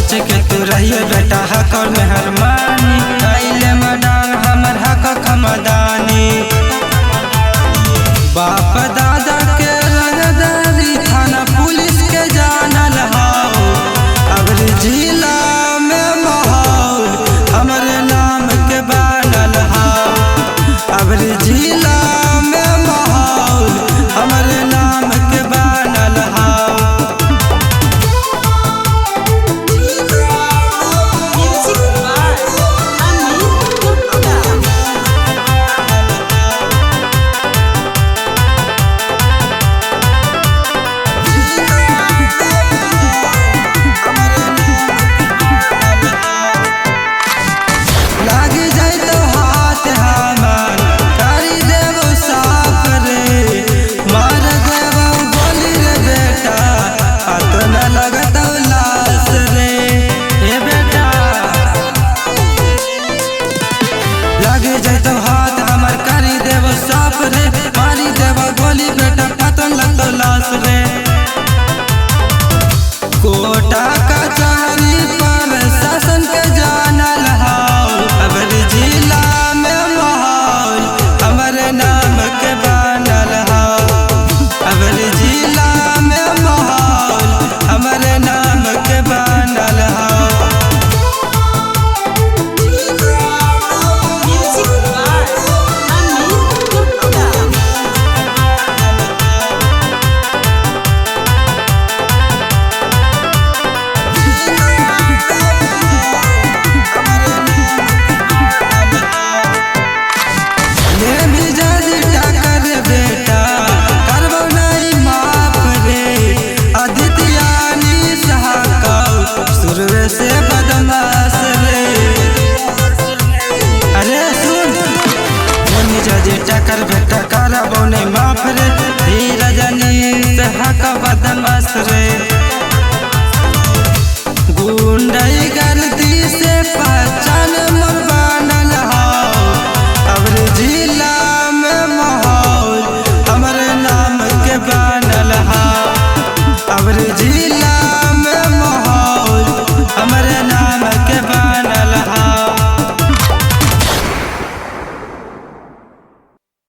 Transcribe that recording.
बच के तू रहिए बेटा हक और मेहरबानी, कैले मडार हमर हक खमदानी। बाप दादा के रंगदारी थाना पुलिस के जानल हाउ, अबरी जिला में माहौल हमरे नाम के बनल हाउ, अबरी जिला में माहौल हमरे नाम के बनल हाउ। लगे जैतो हाथ हमर करी देव साफ रे, मारी देव गोली बेटा पतन लगतो लाश रे। कोटा